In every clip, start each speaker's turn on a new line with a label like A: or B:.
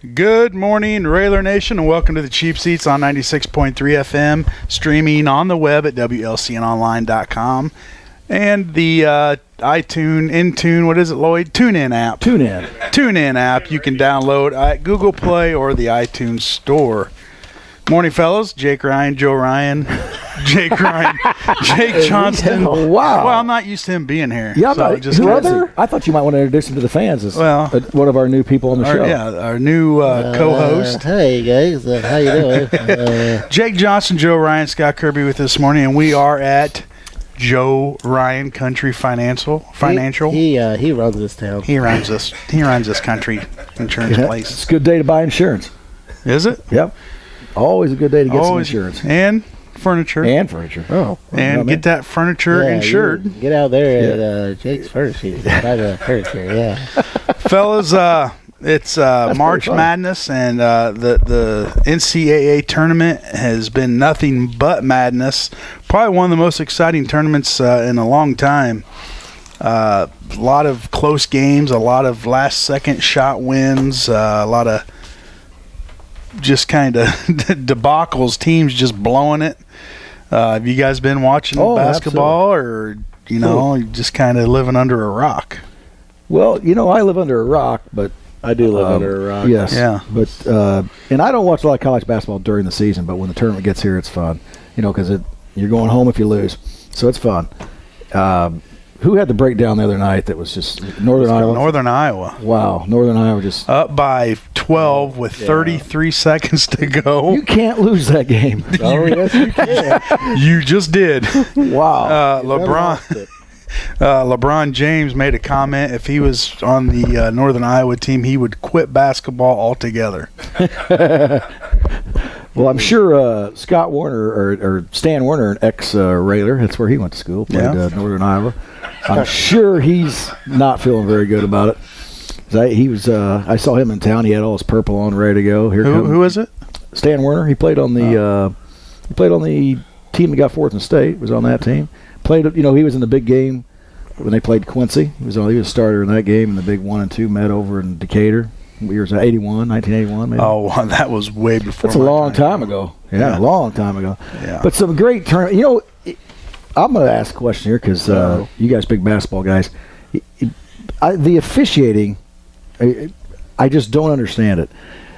A: Good morning, Railer Nation, and welcome to the Cheap Seats on 96.3 FM, streaming on the web at WLCNonline.com, and the iTunes, Intune, what is it, Lloyd? TuneIn app. TuneIn app you can download at Google Play or the iTunes Store. Morning, fellas. Jake Ryan, Joe Ryan, Jake Johnston.
B: Wow.
A: Well, I'm not used to him being here.
B: Yeah,
A: so
B: I thought you might want to introduce him to the fans as one of our new people on the show.
A: Yeah, our new co-host.
C: Hey, guys. How you doing?
A: Jake Johnston, Joe Ryan, Scott Kirby with us this morning, and we are at Joe Ryan Country Financial.
C: He runs this town.
A: He runs this country insurance place.
B: It's a good day to buy insurance.
A: Is it?
B: Yep. Always a good day to get some insurance.
A: And furniture.
B: Oh.
A: And get that furniture insured.
C: Get out there at Jake's Furniture. Buy the furniture, yeah.
A: Fellas, it's March Madness, and the NCAA tournament has been nothing but madness. Probably one of the most exciting tournaments in a long time. A lot of close games, a lot of last-second shot wins, a lot of just kind of debacles, teams just blowing it. Have you guys been watching basketball, or just kind of living under a rock?
B: Well, I live under a rock, but
C: I do live under a rock.
B: Yes,
A: yeah.
B: But and I don't watch a lot of college basketball during the season, but when the tournament gets here, it's fun. Because you're going home if you lose, so it's fun. Who had the breakdown the other night that was just Northern Iowa?
A: Northern Iowa.
B: Wow, Northern Iowa just
A: up by 12 with 33 seconds to go.
B: You can't lose that game.
C: Oh, yes, you can.
A: You just did.
B: Wow.
A: LeBron James made a comment. If he was on the Northern Iowa team, he would quit basketball altogether.
B: Well, I'm sure Scott Warner or Stan Warner, an ex-Railer, that's where he went to school, played Northern Iowa. I'm sure he's not feeling very good about it. I saw him in town. He had all his purple on, ready to go.
A: Who is it?
B: Stan Warner. He played on the team that got fourth in state. Was on that team. Played. He was in the big game when they played Quincy. He was a starter in that game, and the big 1 and 2 met over in Decatur. Years 1981 maybe.
A: Oh, that was way before.
B: That's a long time ago. Yeah, a long time ago.
A: Yeah.
B: But some great tournament. I'm going to ask a question here because you guys big basketball guys. The officiating, I just don't understand it.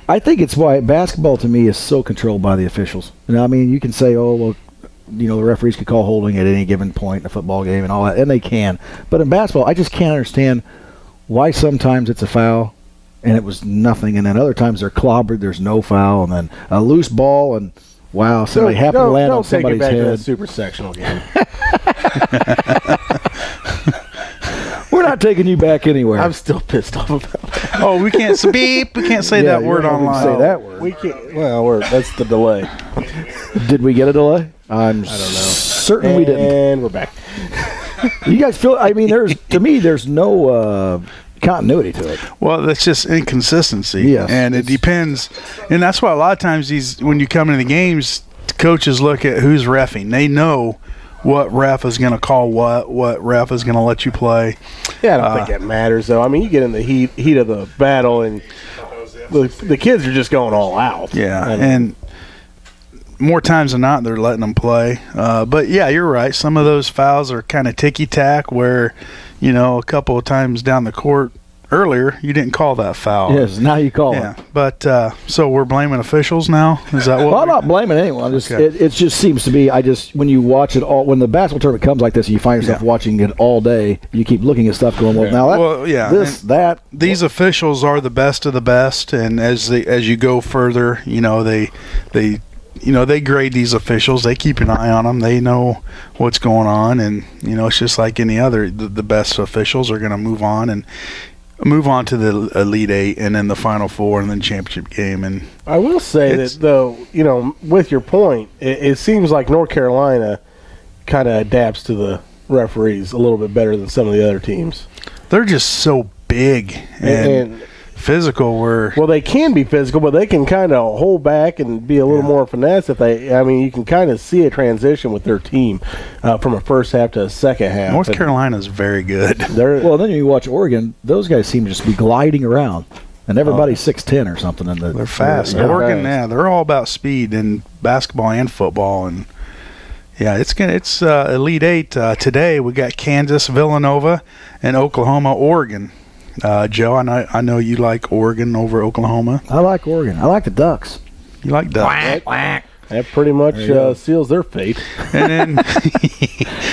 B: I think it's why basketball to me is so controlled by the officials. You can say, the referees could call holding at any given point in a football game and all that, and they can. But in basketball, I just can't understand why sometimes it's a foul and it was nothing, and then other times they're clobbered, there's no foul, and then a loose ball, and wow, somebody happened to land on somebody's head.
C: Don't take it back to the super sectional game.
B: We're not taking you back anywhere.
C: I'm still pissed off about that.
A: Oh, we can't say that word online.
B: Say that word.
C: We can't. Well, that's the delay.
B: Did we get a delay?
C: I don't know.
B: Certain we didn't.
C: And we're back.
B: You guys feel? There's no continuity to it.
A: Well, that's just inconsistency.
B: Yes.
A: And it depends. And that's why a lot of times when you come into the games, coaches look at who's reffing. They know what ref is going to call what ref is going to let you play.
C: Yeah, I don't think that matters, though. You get in the heat of the battle, and the kids are just going all out.
A: Yeah, and more times than not, they're letting them play. But, yeah, you're right. Some of those fouls are kind of ticky-tack where, a couple of times down the court earlier, you didn't call that foul.
B: Yes, now you call it.
A: But so we're blaming officials now? Is that what?
B: Well, I'm not blaming anyone. It just seems to be. When you watch it all, when the basketball tournament comes like this, you find yourself watching it all day. You keep looking at stuff going. These
A: officials are the best of the best, and as you go further, they grade these officials. They keep an eye on them. They know what's going on, and it's just like any other. The best officials are going to move on to the Elite Eight, and then the Final Four, and then championship game. And
C: I will say that, though, with your point, it seems like North Carolina kind of adapts to the referees a little bit better than some of the other teams.
A: They're just so big and physical.
C: Well, they can be physical, but they can kind of hold back and be a little more finesse. You can kind of see a transition with their team from a first half to a second half.
A: North Carolina is very good.
B: Well, then you watch Oregon; those guys seem to just be gliding around. And everybody's 6'10" or something.
A: They're fast.
C: Yeah.
A: Oregon, they're all about speed in basketball and football, and it's Elite Eight today. We got Kansas, Villanova, and Oklahoma, Oregon. Joe, I know you like Oregon over Oklahoma.
B: I like Oregon. I like the Ducks.
A: You like Ducks?
C: Quack, quack. That pretty much seals their fate.
A: And then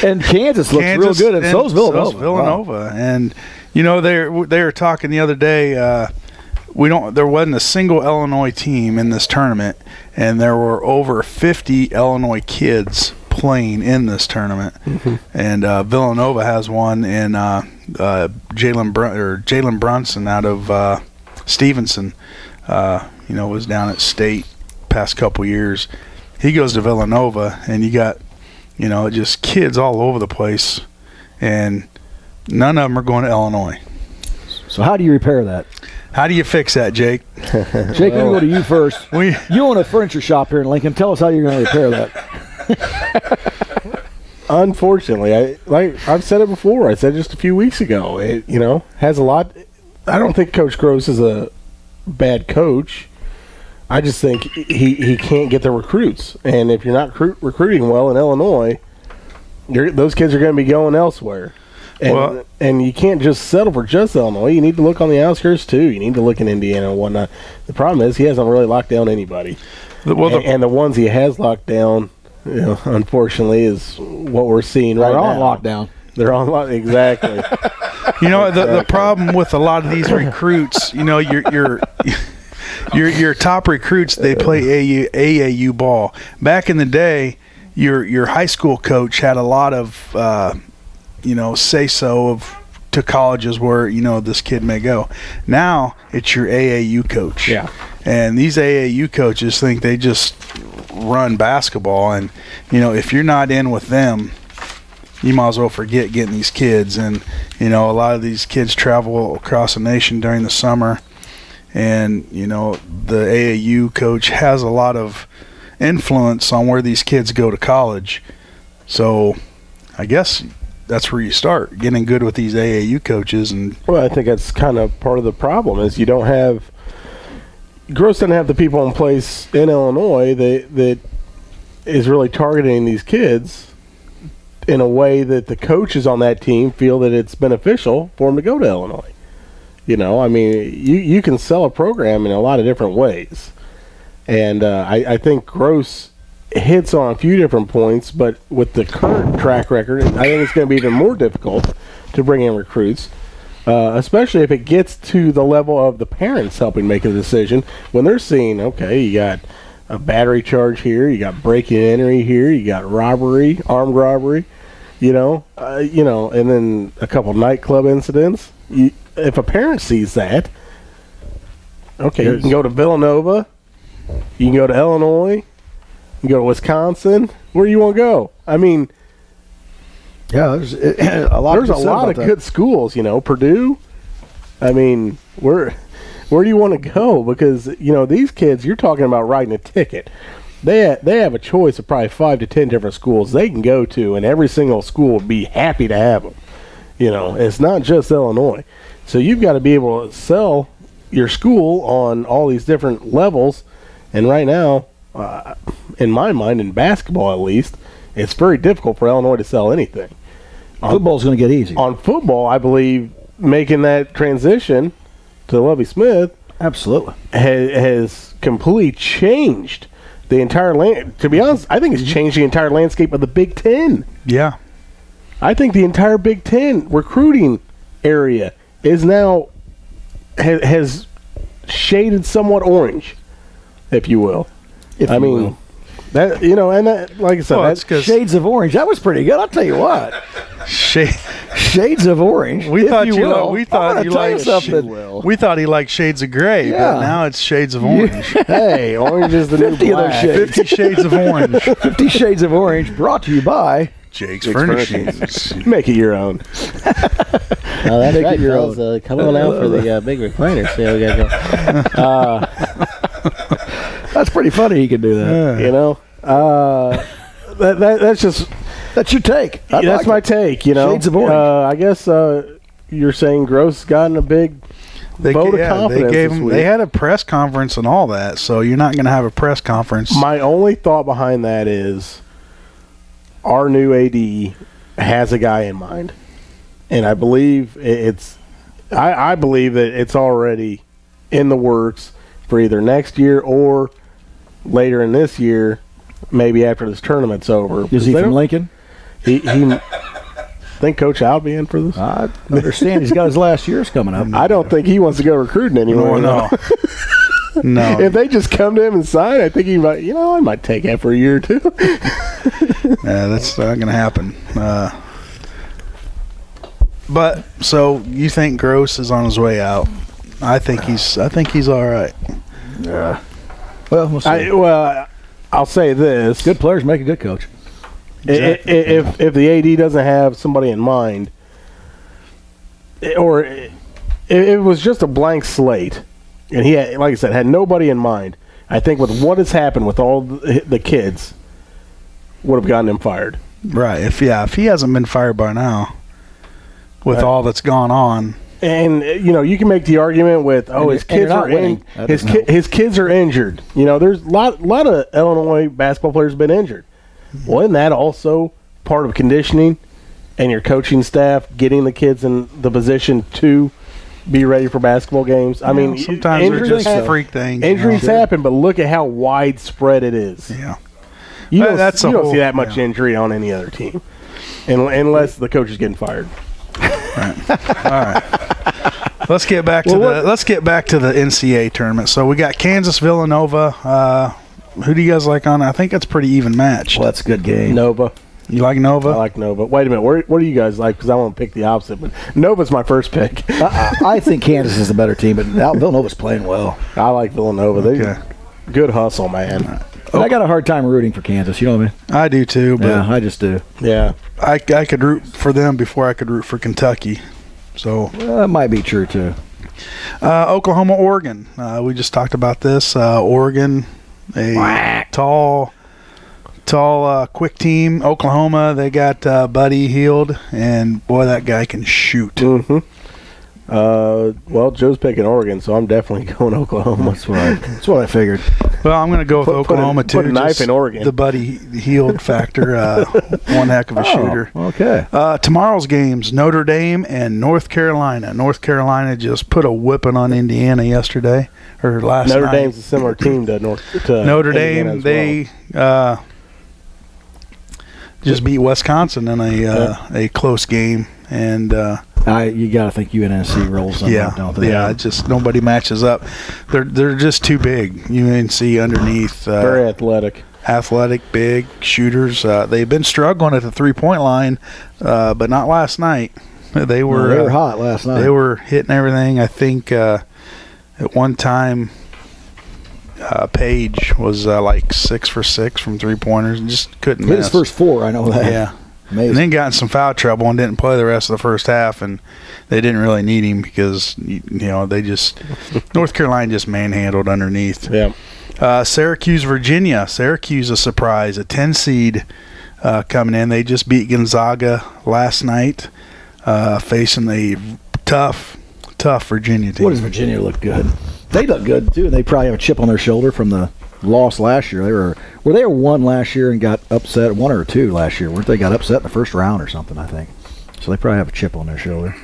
B: and Kansas looks real good, and so's Villanova.
A: Villanova, wow. And they were talking the other day. There wasn't a single Illinois team in this tournament, and there were over 50 Illinois kids playing in this tournament. Mm-hmm. And Villanova has one, and Jalen Brunson out of Stevenson, was down at State past couple years. He goes to Villanova, and you got, just kids all over the place, and none of them are going to Illinois.
B: So how do you repair that?
A: How do you fix that, Jake?
B: Jake, let me go to you first. You own a furniture shop here in Lincoln. Tell us how you're going to repair that.
C: Unfortunately, I've said it before. I said it just a few weeks ago. It has a lot. I don't think Coach Gross is a bad coach. I just think he can't get the recruits, and if you're not recruiting well in Illinois, those kids are going to be going elsewhere. And you can't just settle for just Illinois. You need to look on the outskirts too. You need to look in Indiana and whatnot. The problem is he hasn't really locked down anybody. And the ones he has locked down, unfortunately, is what we're seeing right now.
B: They're on lockdown.
C: They're on lockdown. Exactly.
A: The problem with a lot of these recruits, your top recruits, they play AAU ball. Back in the day, your high school coach had a lot of say-so to colleges where this kid may go. Now it's your AAU coach.
C: Yeah.
A: And these AAU coaches think they just run basketball, and if you're not in with them, you might as well forget getting these kids. And a lot of these kids travel across the nation during the summer, and the AAU coach has a lot of influence on where these kids go to college. So I guess that's where you start, getting good with these AAU coaches. And
C: well, I think that's kind of part of the problem is Gross doesn't have the people in place in Illinois that is really targeting these kids in a way that the coaches on that team feel that it's beneficial for them to go to Illinois. You can sell a program in a lot of different ways. And I think Gross hits on a few different points, but with the current track record, I think it's going to be even more difficult to bring in recruits, especially if it gets to the level of the parents helping make a decision when they're seeing, okay, you got a battery charge here, you got break-in entry here, you got robbery, armed robbery, and then a couple nightclub incidents. If a parent sees that, okay, you can go to Villanova, you can go to Illinois, you can go to Wisconsin. Where do you want to go?
B: There's a lot of
C: good schools. Purdue. Where do you want to go? Because these kids, you're talking about writing a ticket. They have a choice of probably 5 to 10 different schools they can go to, and every single school would be happy to have them. It's not just Illinois. So you've got to be able to sell your school on all these different levels. And right now, in my mind, in basketball at least, it's very difficult for Illinois to sell anything.
B: Football's going to get easy.
C: On football, I believe making that transition to Lovie Smith
B: absolutely
C: has completely changed the entire land. To be honest, I think it's changed the entire landscape of the Big Ten.
A: Yeah.
C: I think the entire Big Ten recruiting area is now has shaded somewhat orange, if you will. That and that, like I said,
B: that's shades of orange. That was pretty good. I'll tell you what. Shades of orange.
A: We thought he liked shades of gray, but now it's shades of orange.
C: Hey, orange is the new black.
A: 50 shades of orange.
B: 50 shades of orange. Brought to you by
A: Jake's Furnishings.
C: Make it your own.
D: That's right, fellas. Come on out for the big recliner. See how we got going.
B: That's pretty funny. He can do that. That's your take.
C: That's my take.
B: Shades of orange.
C: I guess you're saying Gross gotten a big vote of confidence
A: gave
C: this
A: him.
C: week.
A: They had a press conference and all that, so you're not going to have a press conference.
C: My only thought behind that is our new AD has a guy in mind, and I believe I believe that it's already in the works for either next year or later in this year, maybe after this tournament's over.
B: Is he from Lincoln?
C: He think Coach Al be in for this?
B: I understand he's got his last years coming up.
C: I don't think he wants to go recruiting anymore.
A: No. No.
C: If they just come to him and sign, I think he might. I might take that for a year or two.
A: Yeah, that's not going to happen. But so you think Gross is on his way out? I think he's all right.
B: Yeah. Well, we'll see.
C: I'll say this:
B: good players make a good coach.
C: Exactly. If the AD doesn't have somebody in mind, or if it was just a blank slate, and he had, like I said, had nobody in mind, I think with what has happened with all the kids, would have gotten him fired.
A: Right. If he hasn't been fired by now, with all that's gone on.
C: And you can make the argument with his kids are his kids are injured. There's a lot of Illinois basketball players have been injured. Well, isn't that also part of conditioning and your coaching staff getting the kids in the position to be ready for basketball games? I mean,
A: sometimes they're just freak things.
C: Injuries happen, but look at how widespread it is.
A: Yeah,
C: you don't see that much injury on any other team, unless the coach is getting fired.
A: Right. All right. Let's get back to the NCAA tournament. So we got Kansas Villanova. Who do you guys like on? I think it's pretty even matched.
B: Well, that's a good game.
C: Nova.
A: You like Nova?
C: I like Nova. Wait a minute. What do you guys like? Because I want to pick the opposite. But Nova's my first pick.
B: I think Kansas is the better team, but Villanova's playing well.
C: I like Villanova.
A: Okay.
C: Good hustle, man.
B: I got a hard time rooting for Kansas. You know what I mean?
A: I do too. But
B: yeah, I just do.
C: Yeah.
A: I could root for them before I could root for Kentucky. So
B: that might be true too.
A: Oklahoma, Oregon. We just talked about this. Oregon, a tall, quick team. Oklahoma, they got Buddy Hield, and boy, that guy can shoot.
C: Mm-hmm. Well, Joe's picking Oregon, so I'm definitely going Oklahoma.
B: That's what I figured.
A: Well, I'm going to go with Oklahoma too.
C: Put a knife in Oregon.
A: The Buddy Hield factor, one heck of a shooter.
B: Okay.
A: Tomorrow's games: Notre Dame and North Carolina. North Carolina just put a whipping on Indiana yesterday or last night.
C: Notre Dame's a similar team to
A: Notre
C: Indiana
A: Dame. They just beat Wisconsin in a close game, and
B: you got to think UNC rolls them up, don't they?
A: Yeah, just nobody matches up. They're just too big. UNC underneath,
C: very athletic,
A: big shooters. They've been struggling at the 3-point line, but not last night. They were
B: hot last night.
A: They were hitting everything. I think at one time, Page was like 6 for 6 from 3-pointers and just couldn't miss.
B: His first 4, I know that.
A: Yeah.
B: Amazing.
A: And then got in some foul trouble and didn't play the rest of the first half, and they didn't really need him because they just North Carolina just manhandled underneath.
C: Yeah.
A: Syracuse, Virginia. Syracuse a surprise, a 10 seed coming in. They just beat Gonzaga last night, facing a tough Virginia team.
B: What does Virginia look good? They look good too, and they probably have a chip on their shoulder from the loss last year. They were 1 last year and got upset, 1 or 2 last year. Weren't they got upset in the first round or something? I think so. They probably have a chip on their shoulder.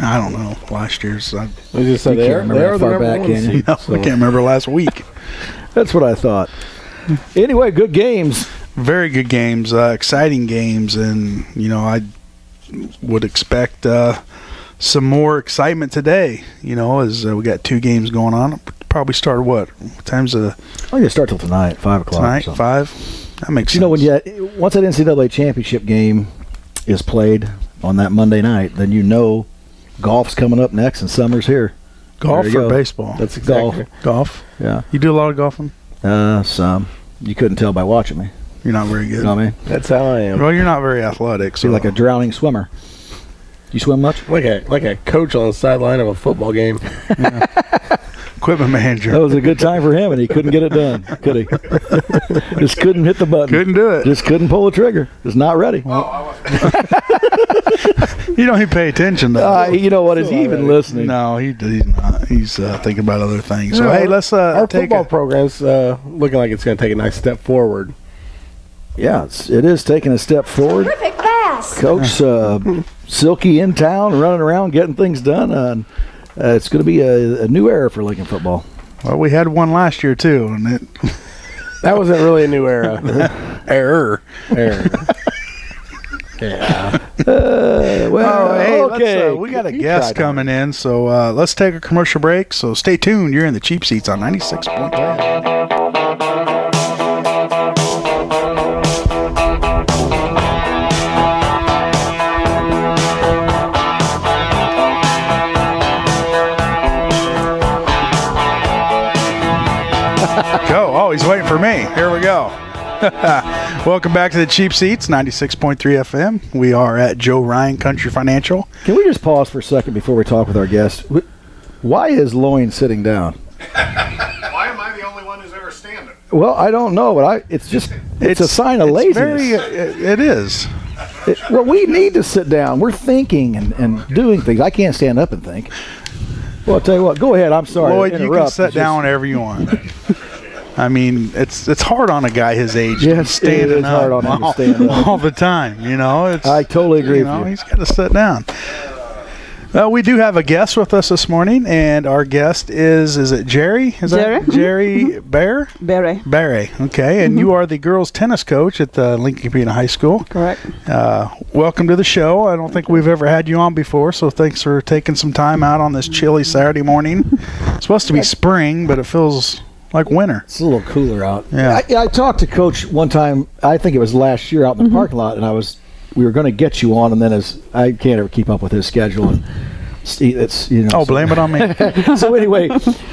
A: I don't know. Last year's.
C: I just said they are the
B: far
C: number
B: back,
C: one
B: can you?
C: seed,
A: I can't remember last week.
B: That's what I thought. Anyway, good games.
A: Very good games, exciting games, and I would expect some more excitement today. As we got 2 games going on. Probably start what time's the?
B: Oh, you start till tonight, 5 o'clock.
A: Tonight, 5. That makes sense.
B: When once that NCAA championship game is played on that Monday night, then golf's coming up next and summer's here.
A: Golf or baseball?
C: That's exactly
A: golf.
B: Yeah.
A: You do a lot of golfing?
B: Some. You couldn't tell by watching me.
A: You're not very good.
B: You know what I mean?
C: That's how I am.
A: Well, you're not very athletic. So
B: you're like a drowning swimmer. You swim much?
C: Like a coach on the sideline of a football game.
A: Yeah. equipment manager.
B: That was a good time for him, and he couldn't get it done, could he? Just couldn't hit the button.
A: Couldn't do it.
B: Just couldn't pull the trigger. Just not ready.
A: You don't even pay attention to
B: You know what? Is he even listening?
A: No, he's not. He's thinking about other things. So,
C: No,
A: hey, let's
C: our
A: take
C: football program's looking like it's going to take a nice step forward.
B: Yeah, it is taking a step forward.
E: Terrific pass.
B: Coach Silky in town, running around, getting things done. It's going to be a new era for Lincoln football.
A: Well, we had one last year, too, and it...
C: That wasn't really a new era.
A: Error.
C: Yeah.
A: Hey,
B: okay.
A: we got a guest coming in, so let's take a commercial break. So stay tuned. You're in the Cheap Seats on 96.3. Go. Oh, he's waiting for me. Here we go. Welcome back to the Cheap Seats, 96.3 FM. We are at Joe Ryan Country Financial.
B: Can we just pause for a second before we talk with our guest? Why is Loin sitting down?
F: Why am I the only one who's ever standing?
B: Well, I don't know, but it's a sign of laziness.
A: It is.
B: Well, we need to sit down. We're thinking and doing things. I can't stand up and think. Well, I'll tell you what. Go ahead. I'm sorry.
A: Lloyd, you can sit down whenever you want. I mean, it's hard on a guy his age to be standing up,
B: hard on him to stand up
A: all the time. You know,
B: I totally agree with you.
A: He's got to sit down. We do have a guest with us this morning, and our guest is it Njeri? Is
G: Njeri?
A: that Njeri Bere?
G: Bere.
A: Bere, okay. And you are the girls' tennis coach at the Lincoln Community High School.
G: Correct.
A: Welcome to the show. I don't think we've ever had you on before, so thanks for taking some time out on this chilly Saturday morning. It's supposed to be spring, but it feels like winter.
B: It's a little cooler out.
A: Yeah.
B: I talked to Coach one time, I think it was last year out in the parking lot, and we were going to get you on, and then I can't ever keep up with his schedule, and it's
A: blame it on me.
B: So anyway,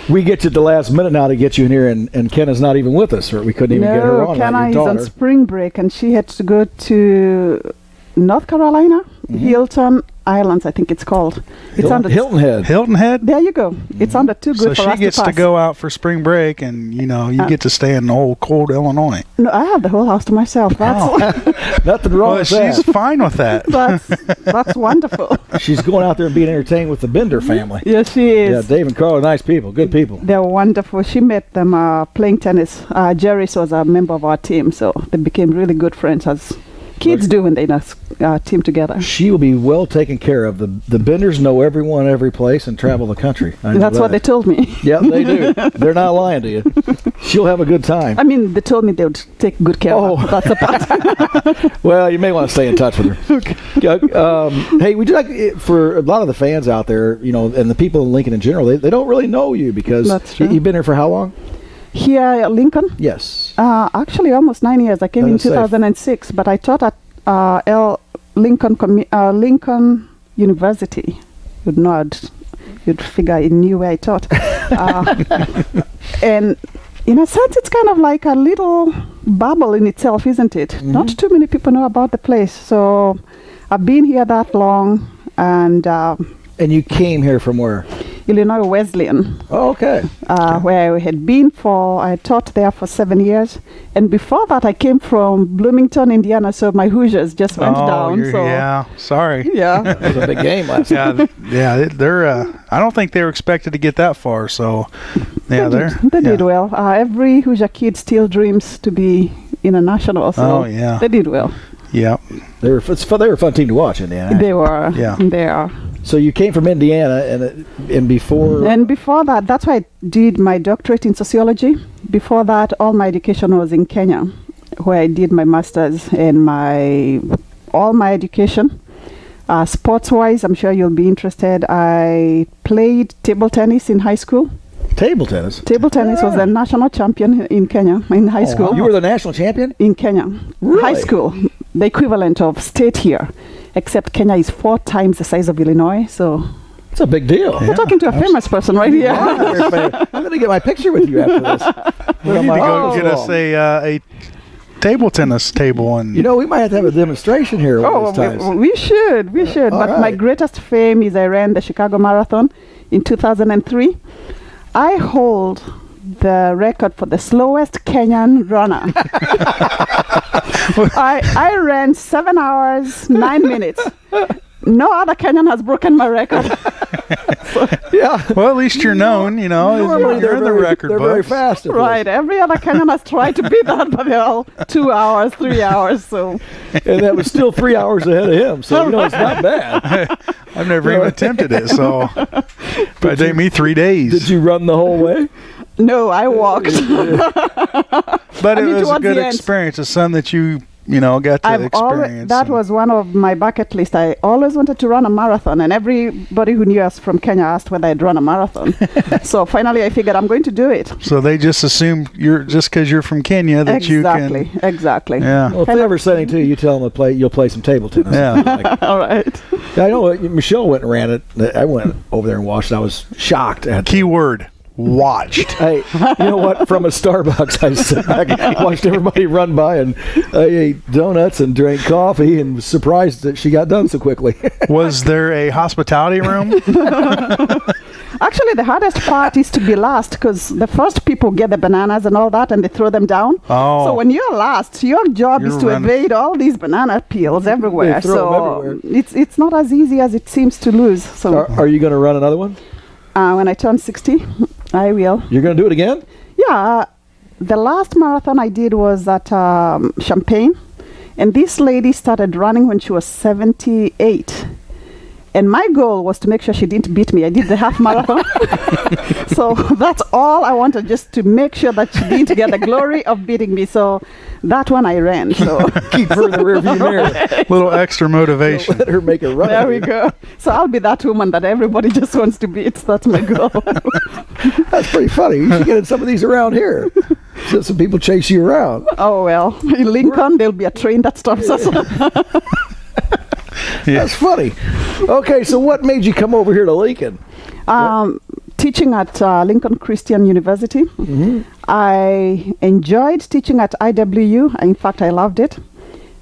B: we get you at the last minute now to get you in here, and Kenna's not even with us, or we couldn't even get her on.
G: Kenna is on spring break, and she had to go to North Carolina, Hilton Islands, I think it's called. It's
B: Hilton Head.
A: Hilton Head?
G: There you go. It's under too good
A: so
G: for us to pass.
A: she gets to go out for spring break, and, you get to stay in old, cold Illinois.
G: No, I have the whole house to myself. That's
B: nothing wrong with that.
A: She's fine with that.
G: that's wonderful.
B: She's going out there and being entertained with the Bender family.
G: Yes, she is.
B: Yeah, Dave and Carl are nice people, good people.
G: They're wonderful. She met them playing tennis. Njeri was a member of our team, so they became really good friends as kids do when they team together.
B: She will be well taken care of. The Benders know everyone, every place, and travel the country.
G: That's what they told me.
B: Yeah, they do. They're not lying to you. She'll have a good time.
G: I mean, they told me they would take good care of her. That's a part.
B: Well, you may want to stay in touch with her. Okay. Hey, would you like, for a lot of the fans out there, and the people in Lincoln in general, they don't really know you because you've been here for how long?
G: Here at Lincoln?
B: Yes.
G: Actually, almost 9 years. I came in 2006, but I taught at Lincoln University. You'd figure I knew where I taught. And in a sense, it's kind of like a little bubble in itself, isn't it? Mm-hmm. Not too many people know about the place. So I've been here that long, and
B: you came here from where?
G: Illinois Wesleyan.
B: Oh, okay.
G: Where I had been I taught there for 7 years. And before that, I came from Bloomington, Indiana, so my Hoosiers just went down.
A: Yeah, sorry.
G: Yeah.
B: It was a big game last night.
A: Yeah, they're, I don't think they were expected to get that far, so, yeah,
G: they did well. Every Hoosier kid still dreams to be in a national, so they did well.
A: Yeah.
B: They were a fun team to watch, Indiana.
G: They were.
A: Yeah.
G: They are.
B: So you came from Indiana, and before...
G: And before that, that's why I did my doctorate in sociology. Before that, all my education was in Kenya, where I did my master's and all my education. Sports-wise, I'm sure you'll be interested. I played table tennis in high school.
B: Table tennis?
G: Table tennis was the national champion in Kenya, in high school.
B: You were the national champion?
G: In Kenya.
B: Really?
G: High school. The equivalent of state here. Except Kenya is 4 times the size of Illinois, so...
B: It's a big deal.
G: We're talking to a famous person right here.
B: I'm going to get my picture with you after this.
A: We need to go get us a table tennis table. And
B: we might have to have a demonstration here one of these times.
G: We should. But my greatest fame is I ran the Chicago Marathon in 2003. I hold the record for the slowest Kenyan runner. I ran 7 hours, 9 minutes. No other Kenyan has broken my record.
B: Yeah.
A: Well, at least you're known, you know.
B: Normally
A: You're in the record
B: they're
A: books.
B: very fast. at
G: Right. Every other Kenyan has tried to beat that, but they're all 2 hours, 3 hours. So
B: this. And that was still 3 hours ahead of him. So, it's not bad.
A: I've never even attempted it, so it take me 3 days.
B: Did you run the whole way?
G: no, I walked.
A: But
G: I
A: it
G: mean,
A: was a
G: towards
A: good
G: the end.
A: experience. It's something that you got to experience.
G: That was one of my bucket list. I always wanted to run a marathon, and everybody who knew us from Kenya asked whether I'd run a marathon. So finally I figured I'm going to do it.
A: So they just assume just because you're from Kenya that you can.
G: Exactly.
A: Yeah.
B: Well, if they're ever sitting to you, tell them you'll play some table tennis.
A: Yeah.
G: All right.
B: I know Michelle went and ran it. I went over there and watched it. I was shocked at
A: Keyword: watched.
B: Hey, you know what? From a Starbucks, I sat back and watched everybody run by, and I ate donuts and drank coffee, and was surprised that she got done so quickly.
A: Was there a hospitality room?
G: Actually, the hardest part is to be last, because the first people get the bananas and all that, and they throw them down.
A: Oh.
G: So when you're last, your job is to
A: running.
G: evade all these banana peels everywhere.
B: They throw
G: So
B: them everywhere.
G: it's not as easy as it seems to lose. So
B: Are you going to run another one?
G: when I turn 60, I will.
B: You're going to do it again?
G: Yeah, the last marathon I did was at Champaign, and this lady started running when she was 78. And my goal was to make sure she didn't beat me. I did the half marathon. So that's all I wanted, just to make sure that she didn't get the glory of beating me. So that one I ran. So
B: Keep her in the rearview mirror.
A: Little extra motivation.
B: Let her make a run.
G: there we go. So I'll be that woman that everybody just wants to beat. That's my goal.
B: That's pretty funny. You should get some of these around here. So some people chase you around.
G: Oh, well. In Lincoln, there'll be a train that stops us.
B: That's funny. Okay, so what made you come over here to Lincoln?
G: Teaching at Lincoln Christian University. I enjoyed teaching at IWU. In fact, I loved it.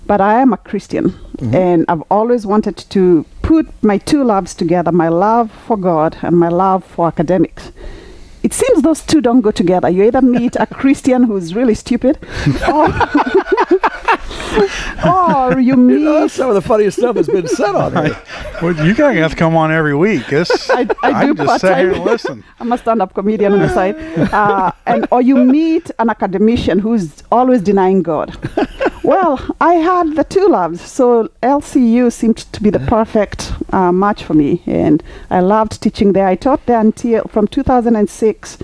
G: But I am a Christian, and I've always wanted to put my two loves together, my love for God and my love for academics. It seems those two don't go together. You either meet a Christian who's really stupid, or you meet...
B: Some of the funniest stuff has been said on here.
A: Well, you guys have to come on every week.
G: I do
A: just sit here
G: part-time.
A: and listen.
G: I'm a stand-up comedian on the side. Or you meet an academician who's always denying God. Well, I had the two loves, so LCU seemed to be the perfect match for me, and I loved teaching there. I taught there until from 2006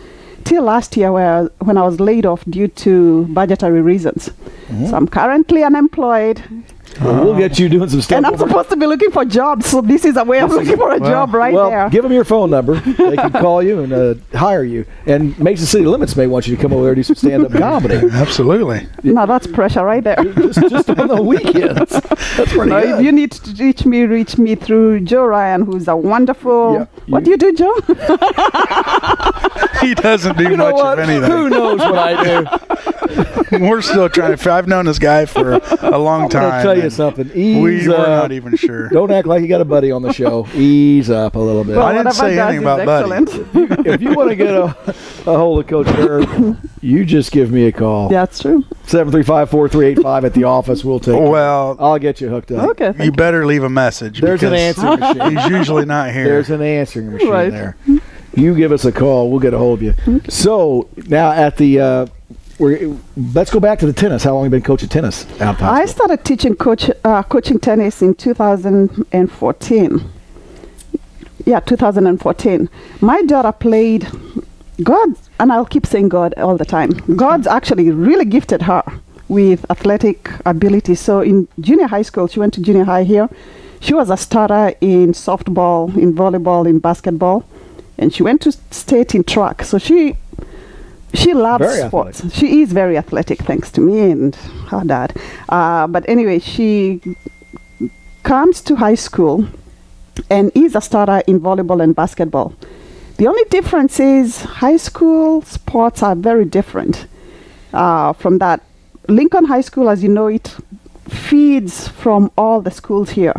G: till last year, when I was laid off due to budgetary reasons. So I'm currently unemployed.
B: We'll get you doing some stuff.
G: And I'm supposed to be looking for jobs, so this is a way of looking for a job right there.
B: Give them your phone number. They can call you and hire you. And Mason City Limits may want you to come over there and do some stand-up comedy.
A: Absolutely.
G: No, that's pressure right there.
B: just on the weekends. That's pretty
G: No,
B: good.
G: if you need to reach me through Joe Ryan, who's a wonderful...
B: Yeah,
G: what do you do, Joe?
A: He doesn't do much of anything.
B: Who knows what I do?
A: We're still trying to. I've known this guy for a long time.
B: I'll tell you something. Ease
A: We're
B: up.
A: not even sure.
B: Don't act like you got a buddy on the show. Ease up a little bit.
G: Well,
A: I didn't
G: whatever
A: say
G: does
A: anything
G: is
A: about Buddy.
G: excellent.
B: If you want to get a hold of Coach Herb, you just give me a call.
G: That's true.
B: 735-4385 at the office. We'll take it.
A: Well,
B: I'll get you hooked up.
G: Okay.
A: you better leave a message.
B: There's an
A: because
B: answering machine.
A: He's usually not here.
B: There's an answering machine
G: Right.
B: there. You give us a call. We'll get a hold of you. So now at the let's go back to the tennis. How long have you been coaching tennis out of high
G: I
B: school?
G: started coaching tennis in 2014. Yeah, 2014. My daughter played God, and I'll keep saying God all the time. God's actually really gifted her with athletic ability. So in junior high school, she went to junior high here. She was a starter in softball, in volleyball, in basketball, and she went to state in track. So she loves
B: Very
G: sports.
B: athletic.
G: She is very athletic, thanks to me and her dad. But anyway, she comes to high school and is a starter in volleyball and basketball. The only difference is high school sports are very different from that. Lincoln High School, as you know, it feeds from all the schools here.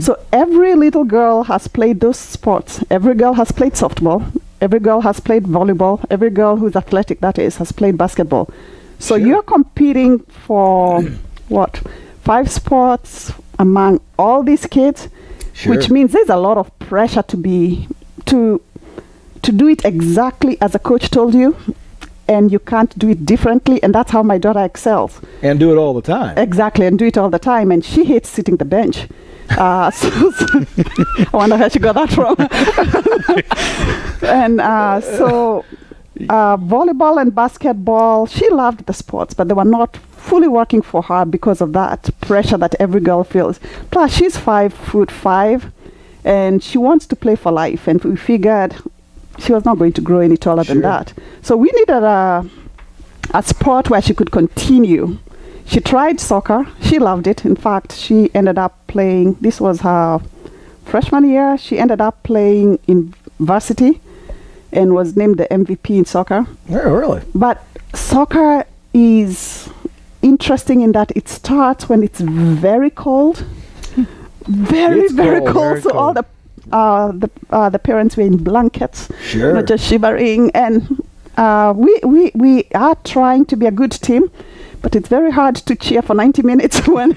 G: So every little girl has played those sports. Every girl has played softball. Every girl has played volleyball. Every girl who's athletic, that is, has played basketball. So you're competing for, 5 sports among all these kids, which means there's a lot of pressure to do it exactly as a coach told you, and you can't do it differently, and that's how my daughter excels.
B: And do it all the time.
G: Exactly, and do it all the time, and she hates sitting the bench. I wonder where she got that from. And volleyball and basketball, she loved the sports, but they were not fully working for her because of that pressure that every girl feels. Plus, she's 5'5", and she wants to play for life, and we figured she was not going to grow any taller than that. So we needed a sport where she could continue. She tried soccer. She loved it. In fact, she ended up playing, this was her freshman year, she ended up playing in varsity and was named the MVP in soccer.
B: Oh, really?
G: But soccer is interesting in that it starts when it's very cold. Very cold. So all the parents were in blankets, not just shivering. And we are trying to be a good team, but it's very hard to cheer for 90 minutes when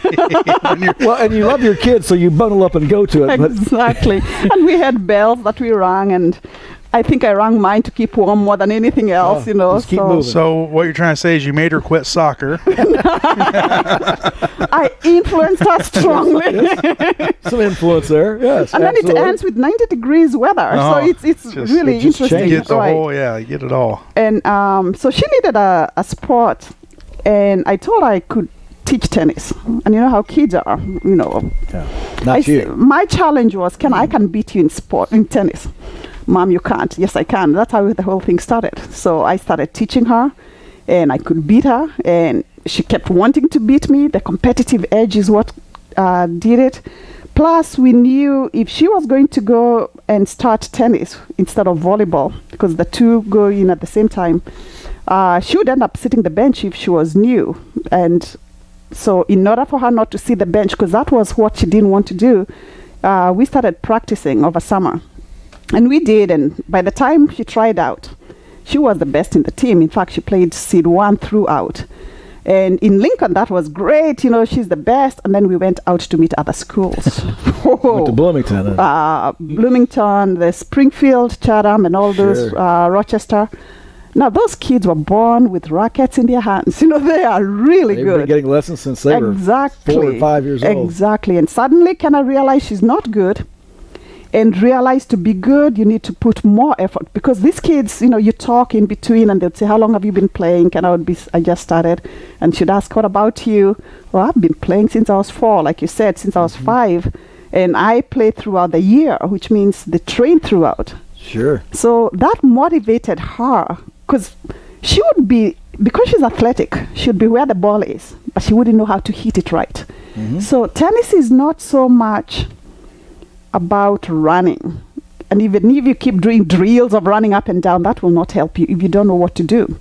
B: well, and you love your kids, so you bundle up and go to it.
G: Exactly. And we had bells that we rang, and I think I rang mine to keep warm more than anything else, you know.
B: Just keep moving.
A: So what you're trying to say is you made her quit soccer.
G: I influenced her strongly.
B: Some influence there, yes.
G: And
B: absolutely.
G: then it ends with 90 degrees weather, so it's really interesting.
A: Get the whole, get it all.
G: And so she needed a sport, and I told her I could teach tennis. And you know how kids are, you know.
B: Yeah. Not you.
G: My challenge was, I can beat you in tennis. Mom, you can't. Yes, I can. That's how the whole thing started. So I started teaching her, and I could beat her, and she kept wanting to beat me. The competitive edge is what did it. Plus, we knew if she was going to go and start tennis instead of volleyball, because the two go in at the same time, she would end up sitting the bench if she was new. And so in order for her not to see the bench, because that was what she didn't want to do, we started practicing over summer. And we did, and by the time she tried out, she was the best in the team. In fact, she played seed 1 throughout. And in Lincoln, that was great. You know, she's the best. And then we went out to meet other schools.
B: Went to Bloomington.
G: Bloomington, the Springfield, Chatham, and all those, Rochester. Now, those kids were born with rackets in their hands. You know, they are really good.
B: They've been getting lessons since they were 4 or 5 years old.
G: Exactly. And suddenly, Kenna realized she's not good. And realize to be good, you need to put more effort, because these kids, you know, you talk in between and they'd say, how long have you been playing? And I just started. And she'd ask, what about you? Well, I've been playing since I was 4, like you said, since I was 5. And I play throughout the year, which means they train throughout.
B: Sure.
G: So that motivated her, because she would be, because she's athletic, she would be where the ball is, but she wouldn't know how to hit it right. So tennis is not so much about running, and even if you keep doing drills of running up and down, that will not help you if you don't know what to do.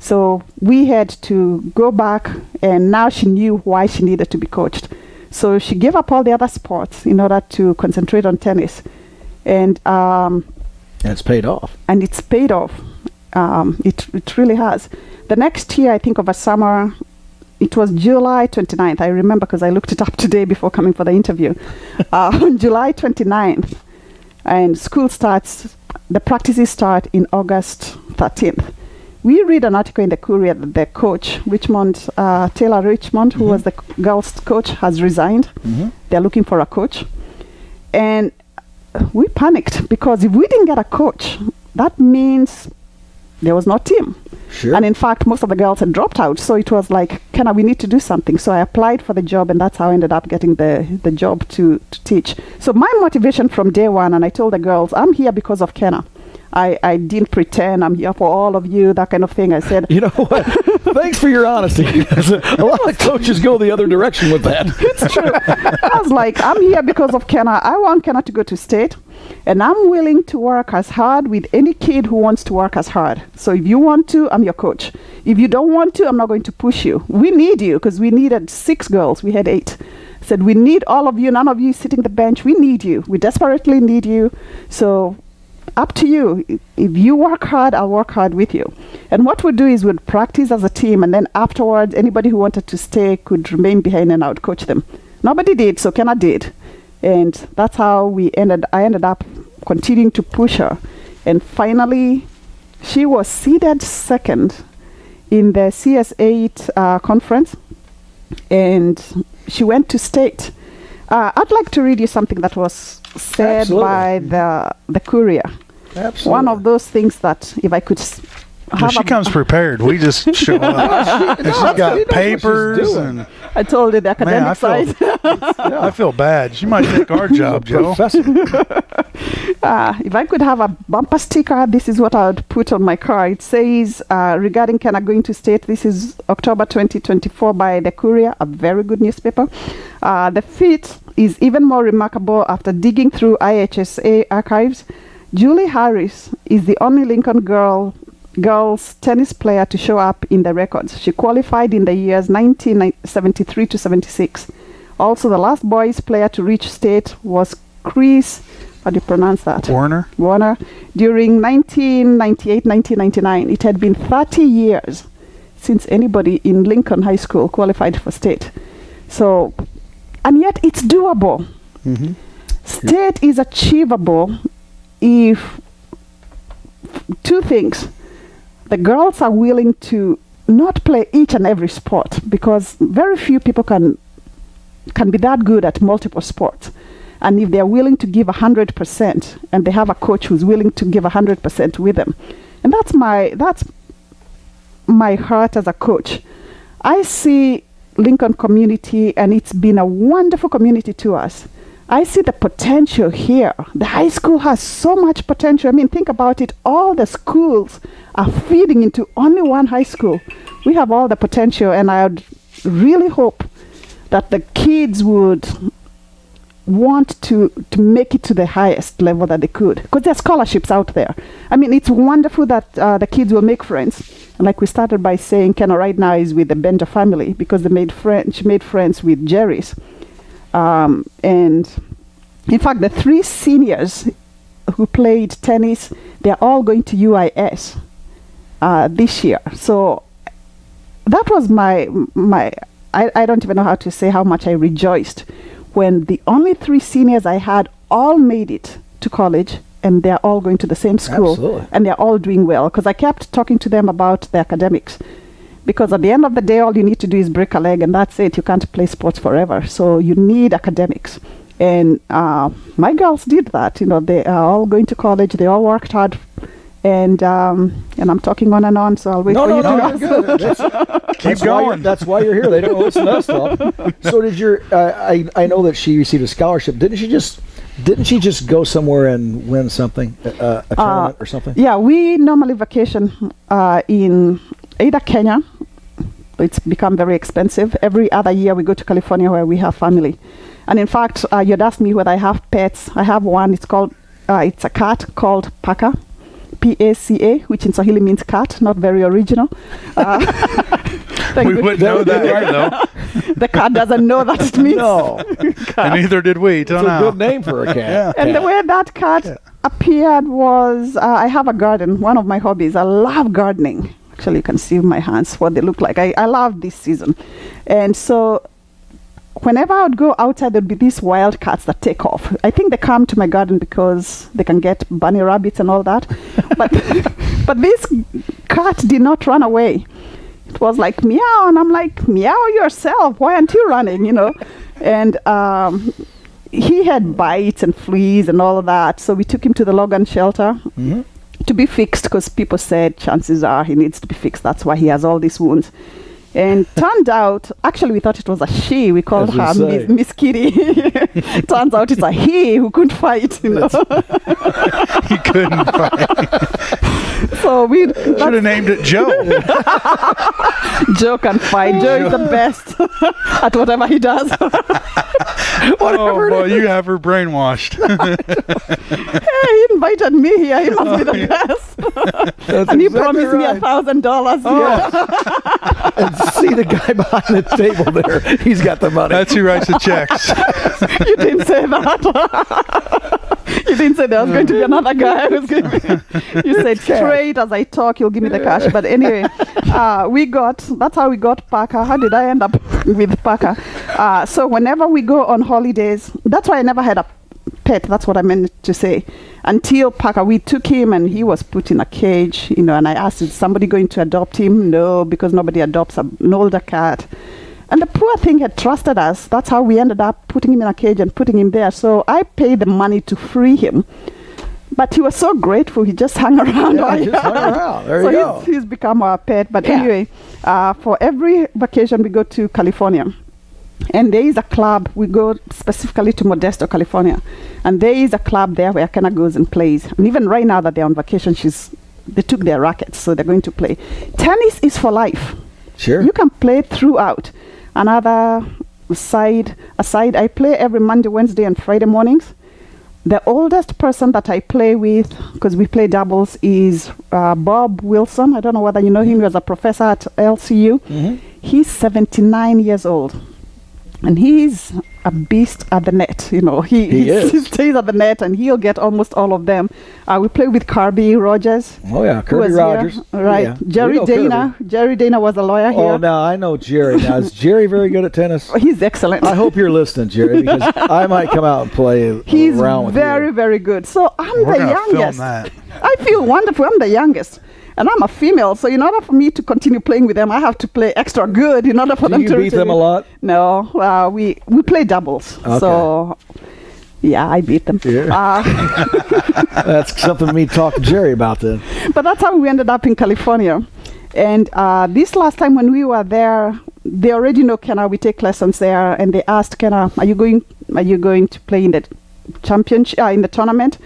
G: So we had to go back, and now she knew why she needed to be coached. So she gave up all the other sports in order to concentrate on tennis, and
B: it's paid off.
G: And it's paid off. It really has. The next year, I think over summer, it was July 29th. I remember because I looked it up today before coming for the interview. On July 29th, and school starts, the practices start in August 13th. We read an article in the Courier that the coach, Taylor Richmond, who was the girls' coach, has resigned. They're looking for a coach. And we panicked, because if we didn't get a coach, that means there was no team.
B: Sure.
G: And in fact, most of the girls had dropped out. So it was like, Kenna, we need to do something. So I applied for the job, and that's how I ended up getting the job to teach. So my motivation from day one, and I told the girls, I'm here because of Kenna. I didn't pretend I'm here for all of you, that kind of thing. I said,
B: you know what? Thanks for your honesty. A lot of coaches go the other direction with that.
G: It's true. I was like, I'm here because of Kenna. I want Kenna to go to state, and I'm willing to work as hard with any kid who wants to work as hard. So if you want to, I'm your coach. If you don't want to, I'm not going to push you. We need you, because we needed 6 girls. We had 8. I said, we need all of you. None of you sitting the bench. We need you. We desperately need you. So up to you. If you work hard, I'll work hard with you. And what we'd do is we'd practice as a team, and then afterwards, anybody who wanted to stay could remain behind, and I would coach them. Nobody did, so Kenna did. And that's how I ended up continuing to push her. And finally, she was seeded second in the CS8 conference, and she went to state. I'd like to read you something that was said by the courier.
B: Absolutely.
G: One of those things that if I could
A: she comes prepared. We just show up. She's got papers and.
G: I told you the academic side.
A: I feel bad. She might take our job, Joe.
G: If I could have a bumper sticker, this is what I would put on my car. It says, regarding Kenna going to state, this is October 2024 by the Courier, a very good newspaper. The feat is even more remarkable after digging through IHSA archives. Julie Harris is the only Lincoln girls tennis player to show up in the records. She qualified in the years 1973 to 76. Also, the last boys player to reach state was Chris, how do you pronounce that?
A: Warner.
G: During 1998-1999. It had been 30 years since anybody in Lincoln High School qualified for state. So, and yet it's doable.
A: Mm-hmm.
G: State is achievable if two things. The girls are willing to not play each and every sport, because very few people can be that good at multiple sports. And if they're willing to give 100%, and they have a coach who's willing to give 100% with them, and that's my heart as a coach. I see Lincoln community, and it's been a wonderful community to us. I see the potential here. The high school has so much potential. I mean, think about it. All the schools are feeding into only one high school. We have all the potential, and I would really hope that the kids would want to make it to the highest level that they could, because there are scholarships out there. I mean, it's wonderful that the kids will make friends. And like we started by saying, Kenna right now is with the Bender family, because she made friends with Njeri's. And in fact, the 3 seniors who played tennis, they're all going to UIS this year. So that was I don't even know how to say how much I rejoiced when the only 3 seniors I had all made it to college, and they're all going to the same school.
B: Absolutely.
G: And they're all doing well, because I kept talking to them about the academics. Because at the end of the day, all you need to do is break a leg, and that's it. You can't play sports forever. So you need academics. And my girls did that. You know, they are all going to college. They all worked hard. And I'm talking on and on, so I'll wait for you to ask.
B: Keep going. That's why you're here. They don't listen to us talk. So did I know that she received a scholarship. Didn't she just go somewhere and win something, a tournament or something?
G: Yeah, we normally vacation in either Kenya. It's become very expensive. Every other year we go to California, where we have family. And in fact, you'd asked me whether I have pets. I have one. It's a cat called Paka. P-A-C-A, which in Swahili means cat, not very original.
A: We wouldn't know that here, though.
G: The cat doesn't know that it means.
B: No.
A: And neither did we.
B: It's a good name for a cat.
A: Yeah.
G: And the way that cat appeared was, I have a garden, one of my hobbies. I love gardening. Actually, you can see my hands, what they look like. I love this season. And so whenever I would go outside, there'd be these wild cats that take off. I think they come to my garden because they can get bunny rabbits and all that. But this cat did not run away. It was like, meow. And I'm like, meow yourself. Why aren't you running, you know? And he had bites and fleas and all of that. So we took him to the Logan shelter to be fixed, because people said chances are he needs to be fixed. That's why he has all these wounds. And turned out, actually we thought it was a she. We called her Miss Kitty. Turns out it's a he who couldn't fight, you know.
A: He couldn't fight.
G: So we
A: should have named it Joe.
G: Joe can fight. Joe is the best at whatever he does.
A: Oh boy, you have her brainwashed.
G: Hey, he invited me here. He must be the best. And he promised me $1,000.
B: Oh. And see the guy behind the table there. He's got the money.
A: That's who writes the checks.
G: You didn't say that. You didn't say there was going to be another guy who's going to you said straight as I talk, you'll give me the cash. But anyway, that's how we got Parker. How did I end up with Parker? So whenever we go on holidays, that's why I never had a pet. That's what I meant to say. Until Parker, we took him and he was put in a cage, and I asked, is somebody going to adopt him? No, because nobody adopts an older cat. And the poor thing had trusted us. That's how we ended up putting him in a cage and putting him there. So I paid the money to free him. But he was so grateful, he just hung around.
B: Yeah, he just hung around. There you go.
G: He's become our pet. But anyway, for every vacation we go to California. And there is a club, we go specifically to Modesto, California. And there is a club there where Kenna goes and plays. And even right now that they're on vacation, they took their rackets, so they're going to play. Tennis is for life.
B: Sure.
G: You can play throughout. Another aside, I play every Monday, Wednesday, and Friday mornings. The oldest person that I play with, because we play doubles, is Bob Wilson. I don't know whether you know him. He was a professor at LCU. Mm-hmm. He's 79 years old. And he's a beast at the net, He stays at the net, and he'll get almost all of them. We play with Kirby Rogers.
B: Oh, yeah, Kirby Rogers.
G: Right. Yeah. Jerry Dana. Kirby. Jerry Dana was a lawyer here.
B: Oh, now I know Jerry. Now, is Jerry very good at tennis?
G: Oh, he's excellent.
B: I hope you're listening, Jerry, because I might come out and play around with you.
G: He's very, very good. So I'm the youngest. I feel wonderful. I'm the youngest. And I'm a female, so in order for me to continue playing with them, I have to play extra good in order for them to...
B: Do you beat them a lot?
G: No, we play doubles. Okay. So, yeah, I beat them. Yeah.
B: That's something for me to talk to Jerry about then.
G: But that's how we ended up in California. And this last time when we were there, they already know Kenna. We take lessons there, and they asked Kenna, "Are you going to play in the championship, in the tournament?"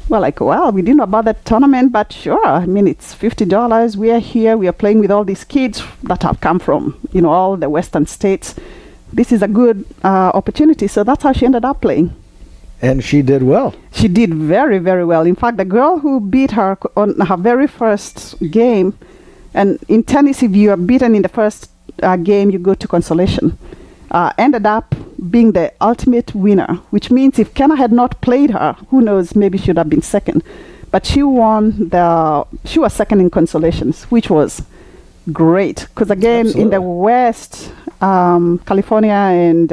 G: Well, we didn't know about that tournament, but sure. I mean, it's $50. We are here. We are playing with all these kids that have come from, all the western states. This is a good opportunity. So that's how she ended up playing.
B: And she did well.
G: She did very, very well. In fact, the girl who beat her on her very first game, and in tennis, if you are beaten in the first game, you go to consolation, ended up being the ultimate winner, which means if Kenna had not played her, who knows, maybe she would have been second. But she she was second in consolations, which was great. Because again, Absolutely. In the West, California and